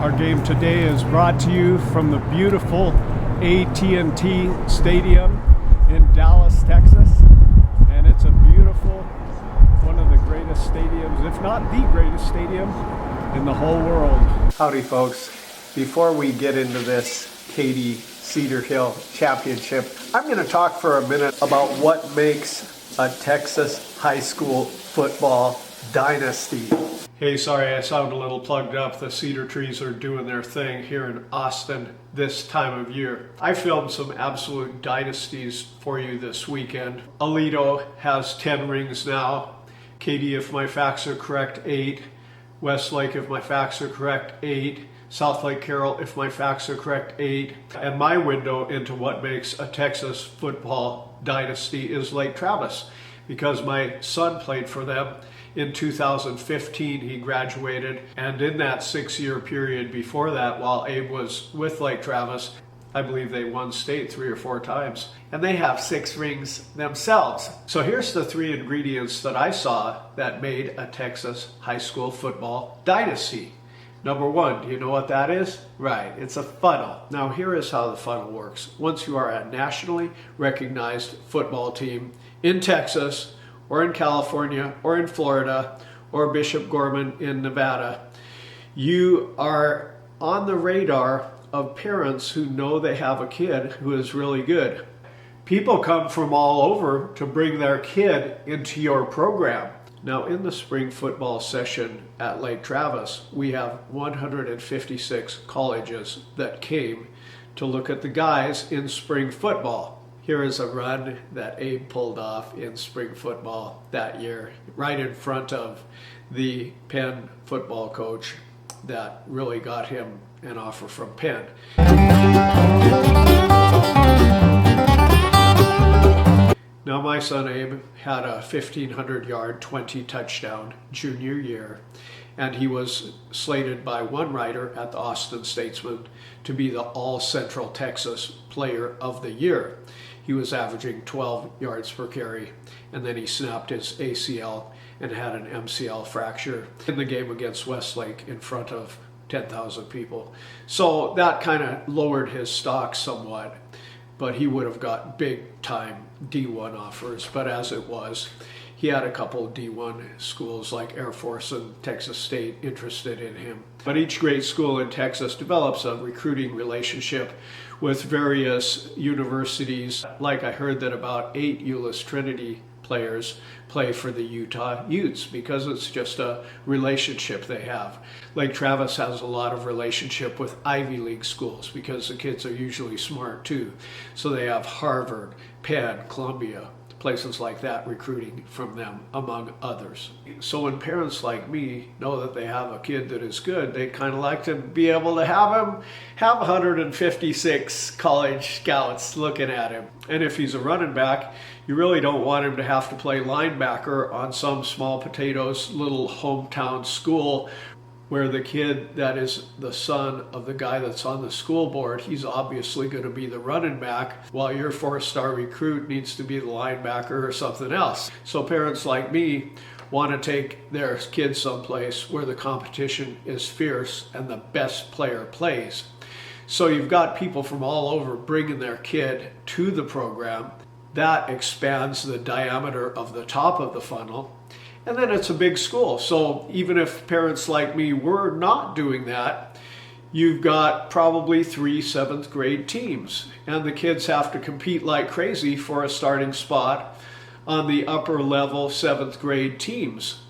Our game today is brought to you from the beautiful AT&T Stadium in Dallas, Texas. And it's a beautiful, one of the greatest stadiums, if not the greatest stadium in the whole world. Howdy folks. Before we get into this Katy Cedar Hill championship, I'm going to talk for a minute about what makes a Texas high school football dynasty. Hey, sorry, I sound a little plugged up. The cedar trees are doing their thing here in Austin this time of year. I filmed some absolute dynasties for you this weekend. Aledo has 10 rings now. Katy, if my facts are correct, 8. Westlake, if my facts are correct, 8. South Lake Carroll, if my facts are correct, 8. And my window into what makes a Texas football dynasty is Lake Travis, because my son played for them. In 2015, he graduated, and in that 6-year period before that, while Abe was with Lake Travis, I believe they won state 3 or 4 times, and they have 6 rings themselves. So here's the 3 ingredients that I saw that made a Texas high school football dynasty. Number 1, do you know what that is? Right, it's a funnel. Now here is how the funnel works. Once you are a nationally recognized football team in Texas, or in California, or in Florida, or Bishop Gorman in Nevada, you are on the radar of parents who know they have a kid who is really good. People come from all over to bring their kid into your program. Now in the spring football session at Lake Travis, we have 156 colleges that came to look at the guys in spring football. Here is a run that Abe pulled off in spring football that year, right in front of the Penn football coach that really got him an offer from Penn. Now my son Abe had a 1,500-yard, 20-touchdown junior year, and he was slated by one writer at the Austin Statesman to be the All-Central Texas Player of the Year. He was averaging 12 yards per carry, and then he snapped his ACL and had an MCL fracture in the game against Westlake in front of 10,000 people. So that kind of lowered his stock somewhat, but he would have got big-time D1 offers. But as it was, he had a couple of D1 schools like Air Force and Texas State interested in him. But each great school in Texas develops a recruiting relationship with various universities. Like I heard that about 8 Euless Trinity players play for the Utah Utes because it's just a relationship they have. Lake Travis has a lot of relationship with Ivy League schools because the kids are usually smart too. So they have Harvard, Penn, Columbia, places like that recruiting from them, among others. So when parents like me know that they have a kid that is good, they kind of like to be able to have 156 college scouts looking at him. And if he's a running back, you really don't want him to have to play linebacker on some small potatoes little hometown school where the kid that is the son of the guy that's on the school board, he's obviously going to be the running back, while your 4-star recruit needs to be the linebacker or something else. So parents like me want to take their kids someplace where the competition is fierce and the best player plays. So you've got people from all over bringing their kid to the program. That expands the diameter of the top of the funnel. And then it's a big school. So even if parents like me were not doing that, you've got probably 3 7th grade teams. And the kids have to compete like crazy for a starting spot on the upper level 7th grade teams.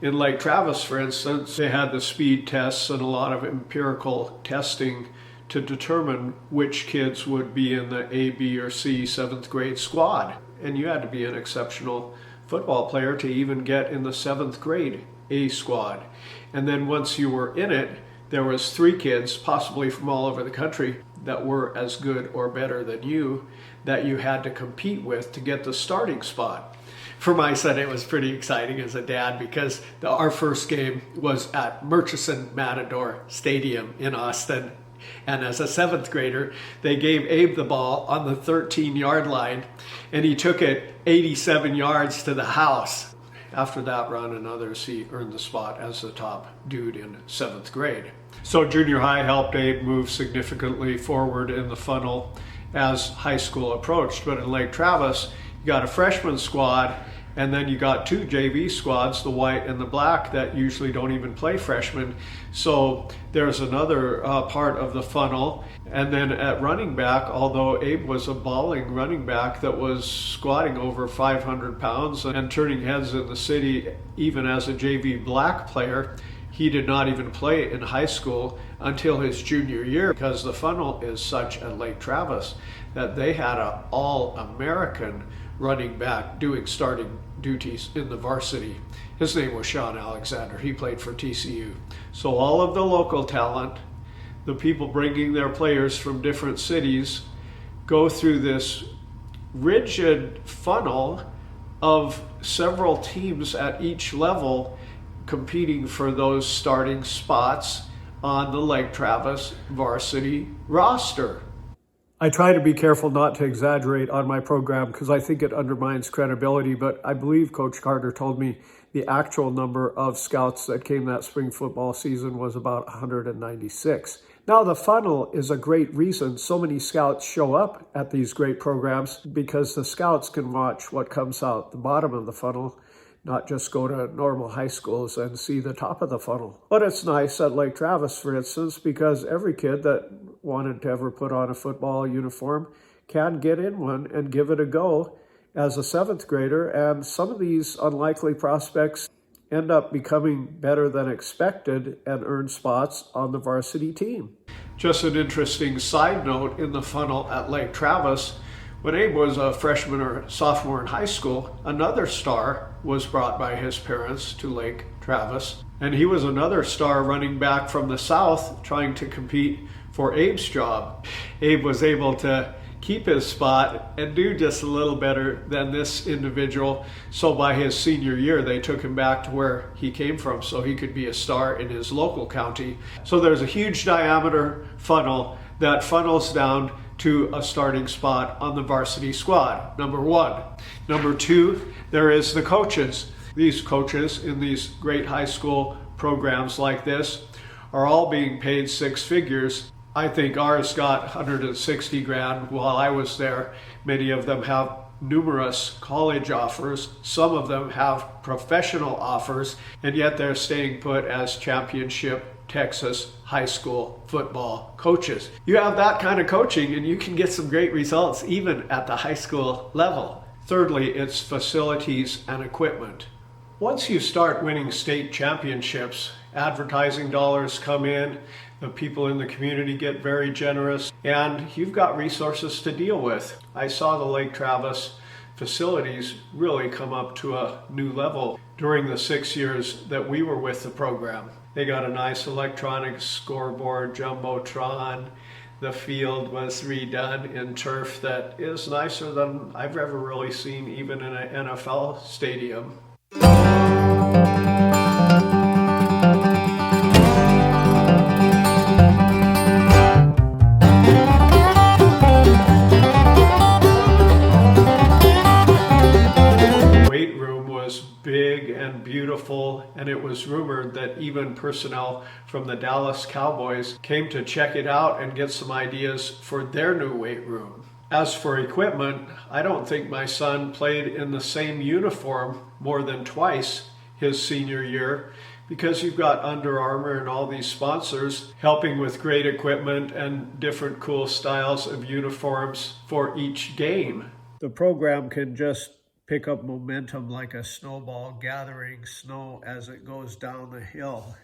In Lake Travis, for instance, they had the speed tests and a lot of empirical testing to determine which kids would be in the A, B, or C 7th grade squad. And you had to be an exceptional football player to even get in the 7th grade A squad. And then once you were in it, there was 3 kids, possibly from all over the country, that were as good or better than you that you had to compete with to get the starting spot. For my son, it was pretty exciting as a dad because our first game was at Murchison Matador Stadium in Austin. And as a 7th grader, they gave Abe the ball on the 13-yard line, and he took it 87 yards to the house. After that run and others, he earned the spot as the top dude in 7th grade. So junior high helped Abe move significantly forward in the funnel as high school approached. But in Lake Travis, you got a freshman squad, and then you got 2 JV squads, the white and the black, that usually don't even play freshmen. So there's another part of the funnel. And then at running back, although Abe was a balling running back that was squatting over 500 pounds and turning heads in the city, even as a JV black player, he did not even play in high school until his junior year, because the funnel is such at Lake Travis that they had an all-American running back doing starting duties in the varsity. His name was Sean Alexander. He played for TCU. So all of the local talent, the people bringing their players from different cities, go through this rigid funnel of several teams at each level competing for those starting spots on the Lake Travis varsity roster. I try to be careful not to exaggerate on my program because I think it undermines credibility, but I believe Coach Carter told me the actual number of scouts that came that spring football season was about 196. Now, the funnel is a great reason so many scouts show up at these great programs, because the scouts can watch what comes out the bottom of the funnel, not just go to normal high schools and see the top of the funnel. But it's nice at Lake Travis, for instance, because every kid that wanted to ever put on a football uniform can get in one and give it a go as a 7th grader. And some of these unlikely prospects end up becoming better than expected and earn spots on the varsity team. Just an interesting side note in the funnel at Lake Travis, when Abe was a freshman or sophomore in high school, another star was brought by his parents to Lake Travis. And he was another star running back from the South trying to compete for Abe's job. Abe was able to keep his spot and do just a little better than this individual. So by his senior year, they took him back to where he came from so he could be a star in his local county. So there's a huge diameter funnel that funnels down to a starting spot on the varsity squad, number 1. Number 2, there is the coaches. These coaches in these great high school programs like this are all being paid 6 figures. I think ours got 160 grand while I was there. Many of them have numerous college offers. Some of them have professional offers, and yet they're staying put as championship Texas high school football coaches. You have that kind of coaching and you can get some great results even at the high school level. Thirdly, it's facilities and equipment. Once you start winning state championships, advertising dollars come in, the people in the community get very generous, and you've got resources to deal with. I saw the Lake Travis facilities really come up to a new level during the 6 years that we were with the program. They got a nice electronic scoreboard, jumbotron. The field was redone in turf that is nicer than I've ever really seen, even in an NFL stadium. Big and beautiful, and it was rumored that even personnel from the Dallas Cowboys came to check it out and get some ideas for their new weight room. As for equipment, I don't think my son played in the same uniform more than twice his senior year, because you've got Under Armour and all these sponsors helping with great equipment and different cool styles of uniforms for each game. The program can just pick up momentum like a snowball, gathering snow as it goes down the hill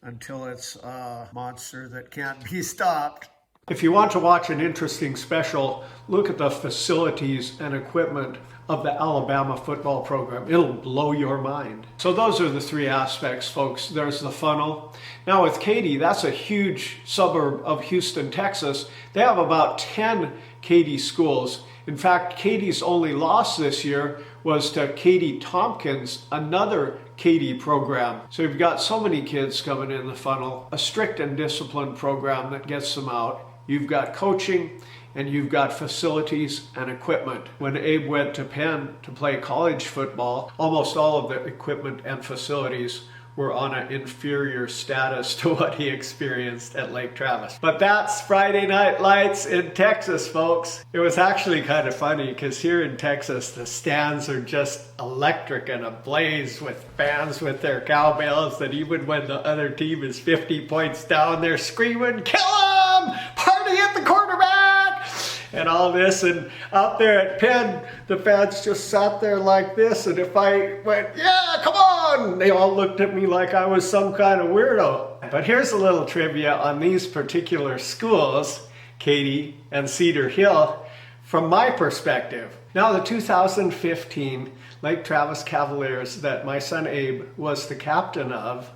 until it's a monster that can't be stopped. If you want to watch an interesting special, look at the facilities and equipment of the Alabama football program. It'll blow your mind. So those are the 3 aspects, folks. There's the funnel. Now with Katy, that's a huge suburb of Houston, Texas. They have about 10 Katy schools. In fact, Katy's only loss this year was to Katy Tompkins, another Katy program. So you've got so many kids coming in the funnel, a strict and disciplined program that gets them out you've got coaching, and you've got facilities and equipment. When Abe went to Penn to play college football, almost all of the equipment and facilities were on an inferior status to what he experienced at Lake Travis. But that's Friday Night Lights in Texas, folks. It was actually kind of funny because here in Texas, the stands are just electric and ablaze with fans with their cowbells, that even when the other team is 50 points down, they're screaming, "Kill 'em! Party at the quarterback!" and all this. And out there at Penn, the fans just sat there like this, and if I went, "Yeah, come on," they all looked at me like I was some kind of weirdo. But here's a little trivia on these particular schools, Katy and Cedar Hill, from my perspective. Now, the 2015 Lake Travis Cavaliers that my son Abe was the captain of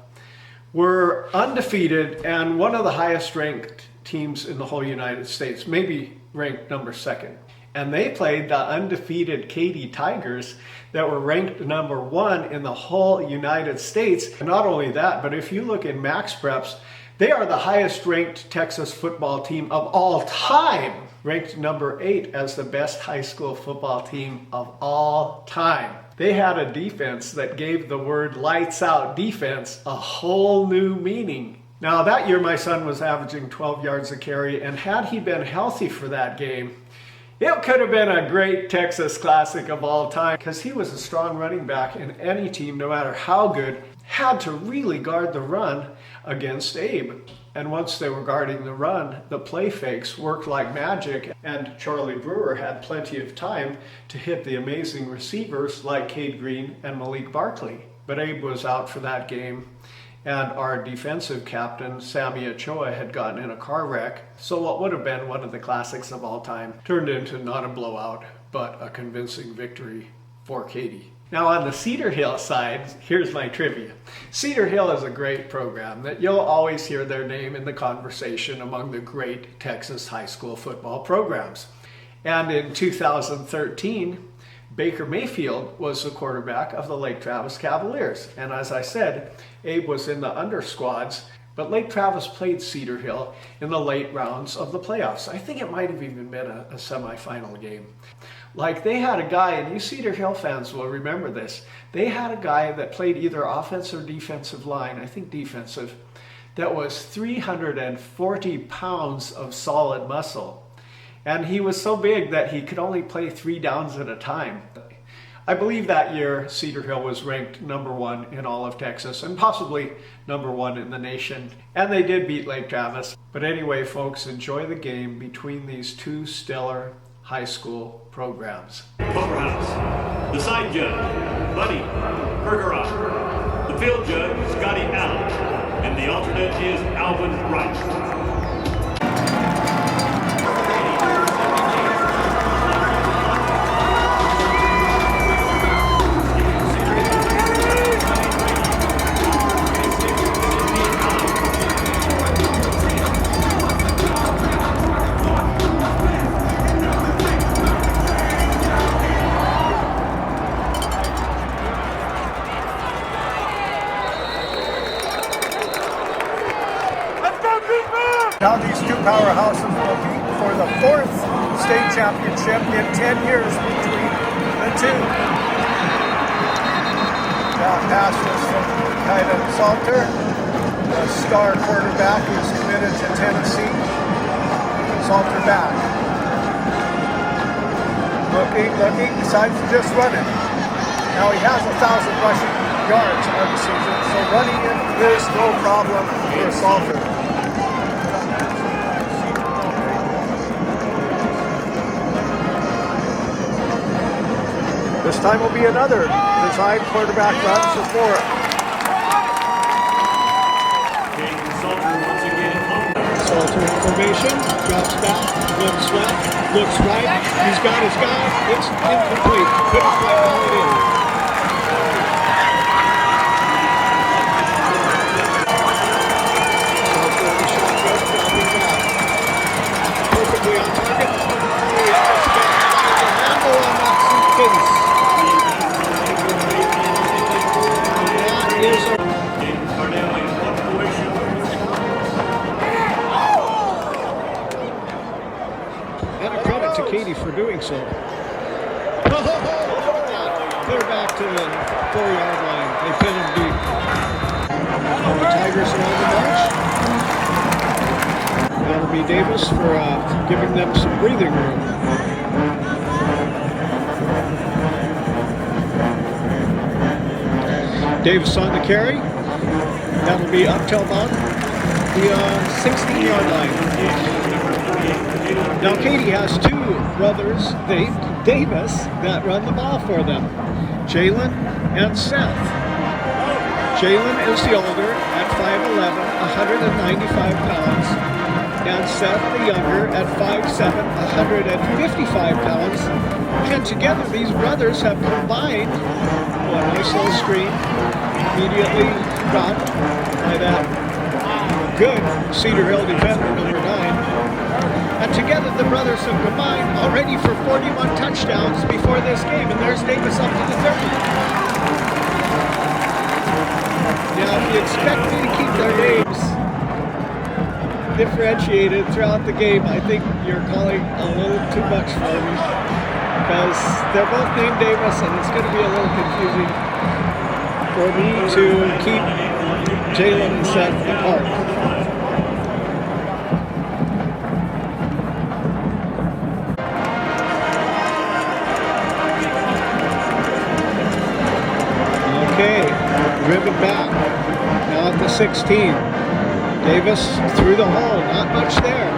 were undefeated and one of the highest ranked teams in the whole United States, maybe ranked number 2nd. And they played the undefeated Katy Tigers that were ranked number 1 in the whole United States. And not only that, but if you look in Max Preps, they are the highest ranked Texas football team of all time, ranked number 8 as the best high school football team of all time. They had a defense that gave the word lights out defense a whole new meaning. Now, that year my son was averaging 12 yards a carry, and had he been healthy for that game, it could have been a great Texas classic of all time, because he was a strong running back, and any team, no matter how good, had to really guard the run against Abe. And once they were guarding the run, the play fakes worked like magic, and Charlie Brewer had plenty of time to hit the amazing receivers like Cade Green and Malik Barkley. But Abe was out for that game, and our defensive captain, Sammy Ochoa, had gotten in a car wreck. So what would have been one of the classics of all time turned into not a blowout, but a convincing victory for Katy. Now, on the Cedar Hill side, here's my trivia. Cedar Hill is a great program that you'll always hear their name in the conversation among the great Texas high school football programs. And in 2013, Baker Mayfield was the quarterback of the Lake Travis Cavaliers. And as I said, Abe was in the under squads, but Lake Travis played Cedar Hill in the late rounds of the playoffs. I think it might have even been a semifinal game. Like, they had a guy, and you Cedar Hill fans will remember this, they had a guy that played either offensive or defensive line, I think defensive, that was 340 pounds of solid muscle. And he was so big that he could only play 3 downs at a time. I believe that year Cedar Hill was ranked number 1 in all of Texas, and possibly number 1 in the nation. And they did beat Lake Travis. But anyway, folks, enjoy the game between these two stellar high school programs. Superpowers. The side judge, Buddy Bergeron. The field judge, Scotty Allen. And the alternate is Alvin Wright. Now these two powerhouses will meet for the 4th state championship in 10 years between the two. That pass was from Katy Salter, the star quarterback who's committed to Tennessee. Salter back. Looking, decides to just run it. Now he has 1,000 rushing yards on the season, so running it is no problem for Salter. This time will be another design quarterback run for Flora. Salter in formation, drops back, looks left, looks right, he's got his guy, it's incomplete, couldn't quite haul it in. Salter in the shotgun, dropping back. Perfectly on target. He's just got a handle on that suitcase. Katy for doing so. Clear back to the 4-yard line. They pin him deep. The Tigers are on the march. That'll be Davis for giving them some breathing room. Davis on the carry. That'll be up till about the 16-yard line. Now Katy has two brothers, Davis, that run the ball for them. Jalen and Seth. Jalen is the older at 5'11", 195 pounds, and Seth the younger at 5'7", 155 pounds. And together these brothers have combined. Oh, a nice little screen. Immediately dropped by that good Cedar Hill defender, number 9. And together the brothers have combined already for 41 touchdowns before this game. And there's Davis up to the 30. Now, if you expect me to keep their names differentiated throughout the game, I think you're calling a little too much for me. Because they're both named Davis, and it's going to be a little confusing for me to keep Jalen and Seth apart. Okay, ribbon back. Now at the 16. Davis through the hole, not much there.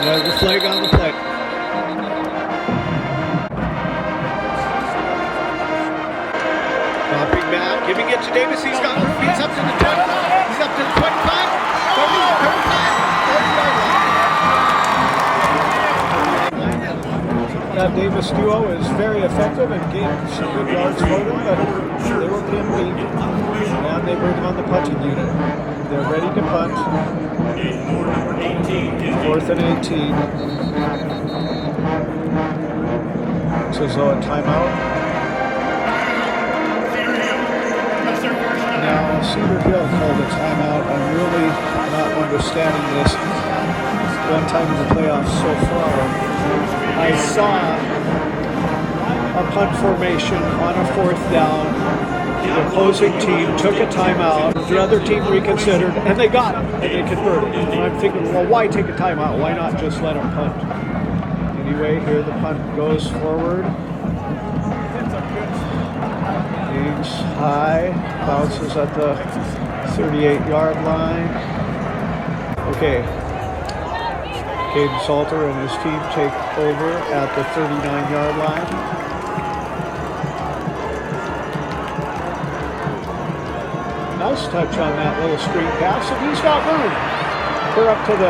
There's a flag on the play. Dropping back, giving it to Davis. He's got room. He's up to the 25. He's up to the 25. 30, 35, 30-yard line. That Davis duo is very effective and gained some good yards for them, but they were pinned deep. And they bring them on the punting unit. They're ready to punt. 4th and 18. So a timeout. Now Cedar Hill called a timeout. I'm really not understanding this. One time in the playoffs so far, I saw a punt formation on a 4th down. The opposing team took a timeout, the other team reconsidered, and they got it, and they converted. And I'm thinking, well, why take a timeout? Why not just let them punt? Anyway, here the punt goes forward. Aims high, bounces at the 38-yard line. Okay. Katy Salter and his team take over at the 39-yard line. Nice touch on that little screen pass, and he's got room. We're up to the